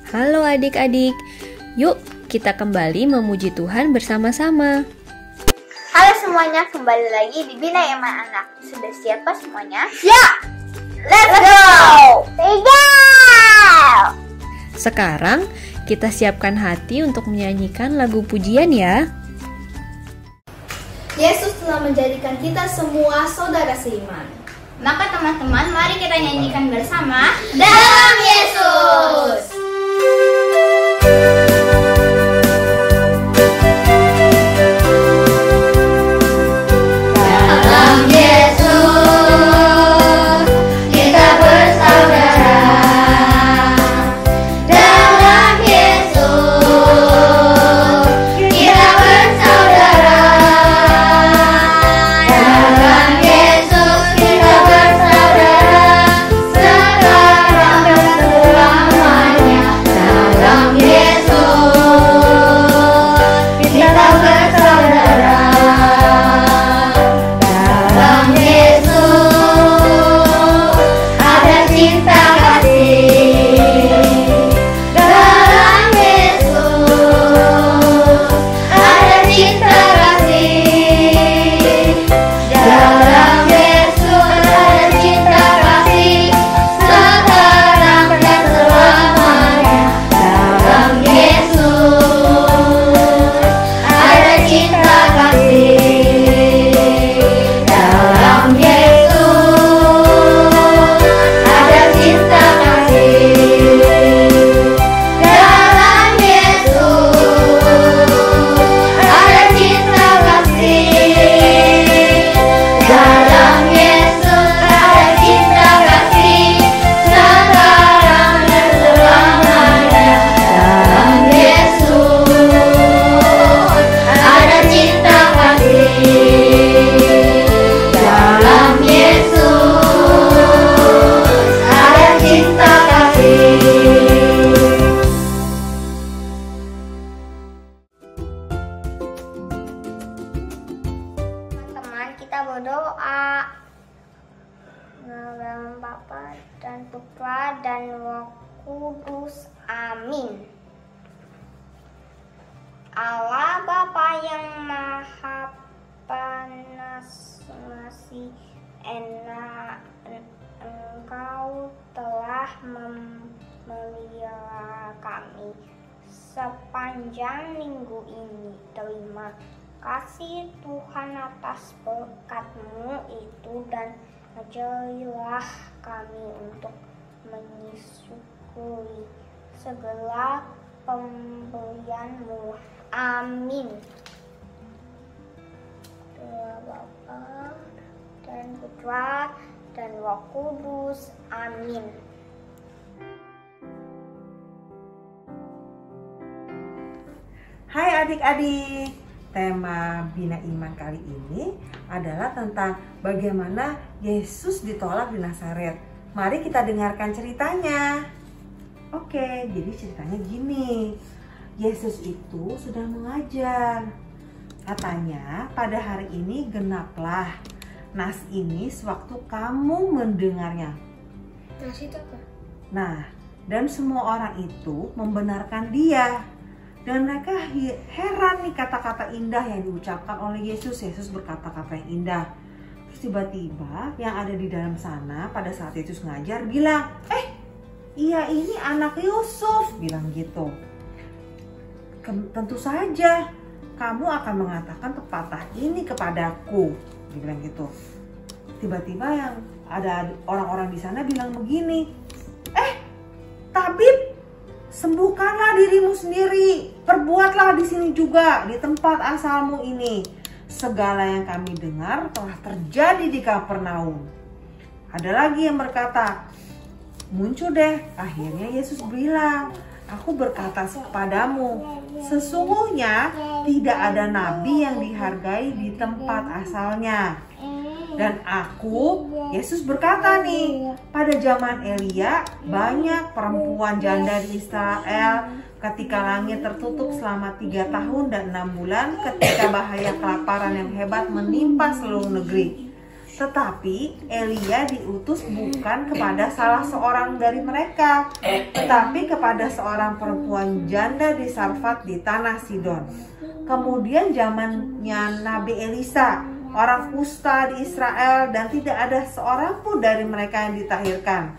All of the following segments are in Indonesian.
Halo adik-adik, yuk kita kembali memuji Tuhan bersama-sama. Halo semuanya, kembali lagi di Bina Iman Anak. Sudah siap semuanya? Ya! Let's go! Tiga! Sekarang kita siapkan hati untuk menyanyikan lagu pujian ya. Yesus telah menjadikan kita semua saudara seiman. Maka teman-teman, mari kita nyanyikan bersama Dalam Yesus. Dalam Yesus kita bersaudara. Dalam Yesus kita bersaudara. Dalam Yesus kita bersaudara sekarang dan selamanya. Dalam Yesus kita bersaudara. Dalam Yesus ada cinta kasih. Dalam Yesus ada cinta kasih. Dalam Yesus ada cinta kasih sekarang dan selamanya. Dalam Yesus ada cinta kasih. Dalam Yesus ada cinta kasih. Dalam Yesus ada cinta kasih. Dalam Yesus ada cinta kasih sekarang dan selamanya. Dalam Yesus ada cinta kasih. Dalam Yesus ada cinta kasih. Teman-teman, kita berdoa. Dalam nama Bapa dan Putra dan Roh Kudus. Amin. Allah Bapa yang Maha Pengasih, Engkau telah memelihara kami sepanjang minggu ini. Terima kasih Tuhan atas berkat-Mu itu, dan ajarilah kami untuk mensyukuri segala pemberian-Mu. Amin. Doa Bapa dan Putra dan Roh Kudus. Amin. Hai adik-adik, tema Bina Iman kali ini adalah tentang bagaimana Yesus ditolak di Nazaret. Mari kita dengarkan ceritanya. Oke, jadi ceritanya gini. Yesus itu sedang mengajar. Katanya, pada hari ini genaplah nas ini sewaktu kamu mendengarnya. Nas itu apa? Nah, dan semua orang itu membenarkan dia. Dan mereka heran nih kata-kata indah yang diucapkan oleh Yesus. Yesus berkata-kata yang indah. Terus tiba-tiba yang ada di dalam sana pada saat Yesus ngajar bilang, iya ini anak Yusuf, bilang gitu. Tentu saja kamu akan mengatakan pepatah ini kepadaku, dia bilang gitu. Tiba-tiba yang ada orang-orang di sana bilang begini, tabib, sembuhkanlah dirimu sendiri, perbuatlah di sini juga, di tempat asalmu ini. Segala yang kami dengar telah terjadi di Kapernaum. Ada lagi yang berkata, muncul deh. Akhirnya Yesus bilang, aku berkata kepadamu, sesungguhnya tidak ada nabi yang dihargai di tempat asalnya. Dan aku, Yesus berkata nih, pada zaman Elia banyak perempuan janda di Israel ketika langit tertutup selama 3 tahun dan 6 bulan, ketika bahaya kelaparan yang hebat menimpa seluruh negeri. Tetapi Elia diutus bukan kepada salah seorang dari mereka, tetapi kepada seorang perempuan janda di Sarfat di tanah Sidon. Kemudian zamannya Nabi Elisa, orang kusta di Israel, dan tidak ada seorang pun dari mereka yang ditahirkan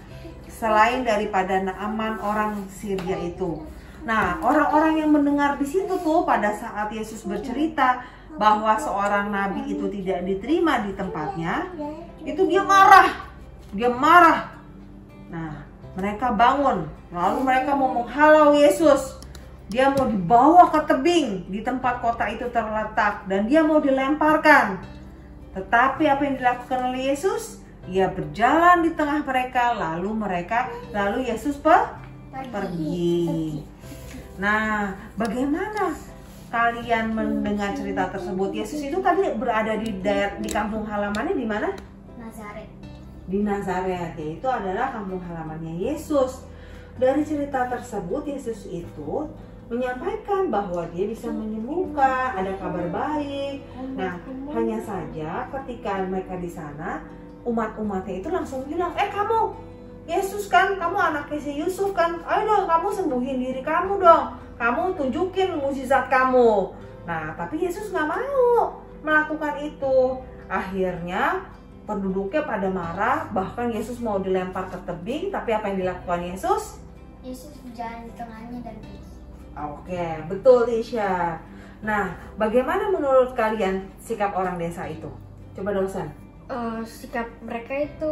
selain daripada Naaman orang Syria itu. Nah, orang-orang yang mendengar di situ tuh pada saat Yesus bercerita bahwa seorang nabi itu tidak diterima di tempatnya, itu dia marah. Dia marah. Nah, mereka bangun, lalu mereka mau menghalau Yesus. Dia mau dibawa ke tebing di tempat kota itu terletak dan dia mau dilemparkan. Tetapi apa yang dilakukan oleh Yesus? Ia berjalan di tengah mereka, lalu Yesus pergi. Nah, bagaimana kalian mendengar cerita tersebut? Yesus itu tadi berada di kampung halamannya di mana? Nazaret. Di Nazaret, yaitu adalah kampung halamannya Yesus. Dari cerita tersebut, Yesus itu menyampaikan bahwa dia bisa menyembuhkan, ada kabar baik. Nah, hanya saja ketika mereka di sana, umat-umatnya itu langsung bilang, kamu Yesus kan, kamu anaknya si Yusuf kan, ayo dong kamu sembuhin diri kamu dong, kamu tunjukin mukjizat kamu. Nah, tapi Yesus nggak mau melakukan itu. Akhirnya penduduknya pada marah, bahkan Yesus mau dilempar ke tebing. Tapi apa yang dilakukan Yesus? Yesus berjalan di tengahnya dan pergi. Oke, betul Tisha. Nah, bagaimana menurut kalian sikap orang desa itu? Coba dosen. Sikap mereka itu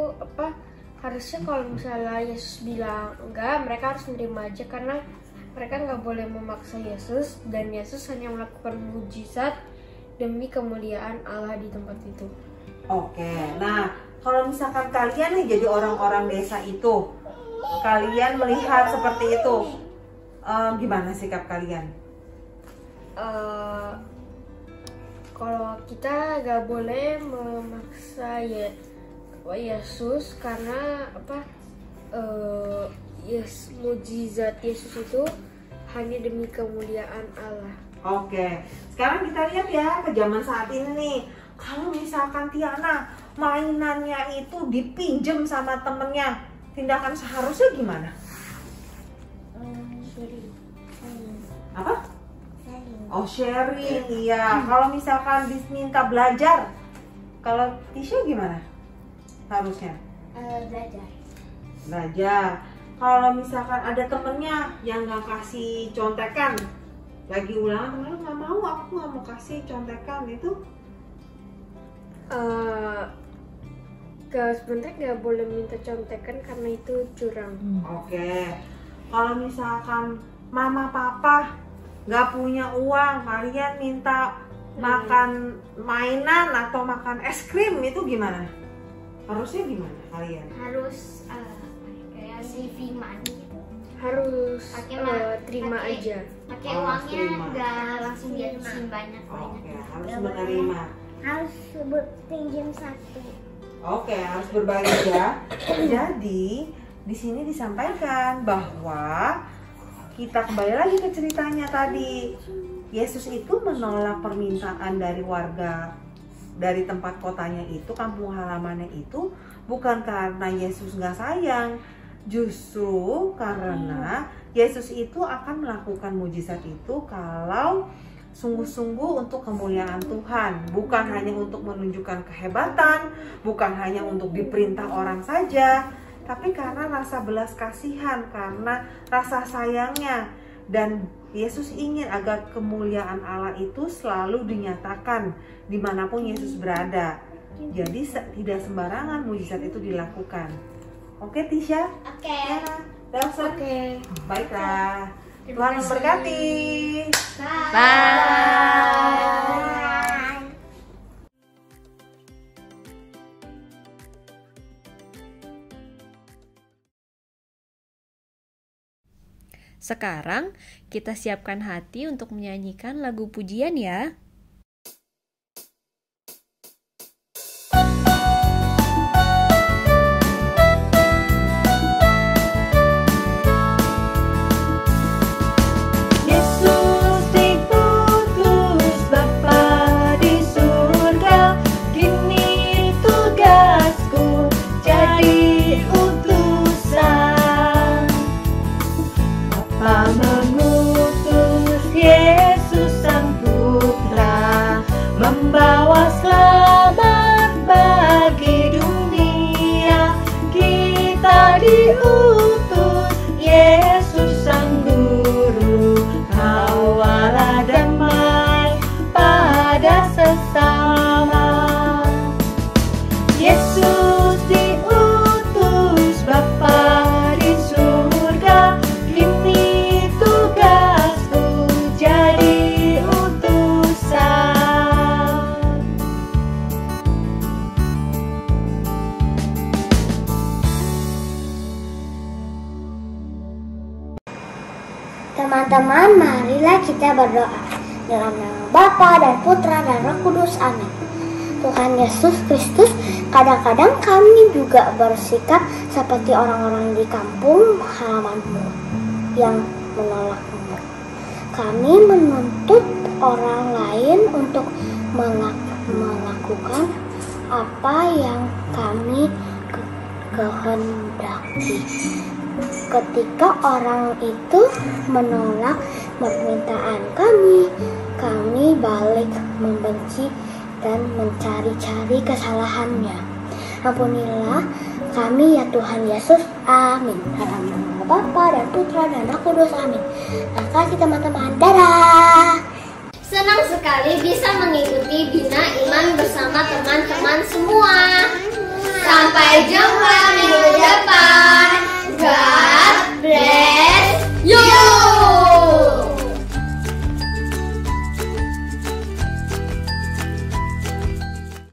harusnya kalau misalnya Yesus bilang enggak, mereka harus menerima aja karena mereka nggak boleh memaksa Yesus, dan Yesus hanya melakukan mujizat demi kemuliaan Allah di tempat itu. Oke, nah kalau misalkan kalian nih jadi orang-orang desa itu, kalian melihat seperti itu, gimana sikap kalian? Kalau kita nggak boleh memaksa Yesus karena mujizat Yesus itu hanya demi kemuliaan Allah. Oke, sekarang kita lihat ya ke zaman saat ini nih. Kalau misalkan Tiana mainannya itu dipinjem sama temennya, tindakan seharusnya gimana? Apa? Oh, sharing, iya. Kalau misalkan diminta belajar, kalau Tisha gimana? Harusnya belajar. Kalau misalkan ada temennya yang nggak kasih contekan, lagi ulangan temennya nggak mau, aku nggak mau kasih contekan, itu sebenarnya nggak boleh minta contekan karena itu curang. Oke. Kalau misalkan mama papa nggak punya uang, kalian minta makan mainan atau makan es krim, itu gimana? Harusnya gimana kalian? Harus kayak CV money gitu. Harus terima aja. Pakai uangnya nggak langsung dihabisin banyak. Oke, harus menerima. Harus pinjam satu. Oke, harus berbagi ya. Jadi di sini disampaikan bahwa kita kembali lagi ke ceritanya tadi. Yesus itu menolak permintaan dari warga dari tempat kotanya itu, kampung halamannya itu, bukan karena Yesus nggak sayang, justru karena Yesus itu akan melakukan mujizat itu kalau sungguh-sungguh untuk kemuliaan Tuhan, bukan hanya untuk menunjukkan kehebatan, bukan hanya untuk diperintah orang saja, tapi karena rasa belas kasihan, karena rasa sayangnya. Dan Yesus ingin agar kemuliaan Allah itu selalu dinyatakan dimanapun Yesus berada. Jadi tidak sembarangan mujizat itu dilakukan. Oke Tisha? Oke. Ya, Dawson? Oke. Baiklah. Tuhan memberkati. Bye. Sekarang kita siapkan hati untuk menyanyikan lagu pujian ya. Yesus diputus Bapa di surga, kini tugas Teman-teman, marilah kita berdoa. Dalam nama Bapa dan Putra dan Roh Kudus. Amin. Tuhan Yesus Kristus, kadang-kadang kami juga bersikap seperti orang-orang di kampung halamanmu yang menolakmu. Kami menuntut orang lain untuk melakukan apa yang kami kehendaki. Ketika orang itu menolak permintaan kami balik membenci dan mencari-cari kesalahannya. Ampunilah kami ya Tuhan Yesus. Amin. Dalam nama Bapa dan Putra dan Roh Kudus. Amin. Terima kasih teman-teman. Dadah. Senang sekali bisa mengikuti Bina Iman bersama teman-teman semua. Sampai jumpa minggu depan.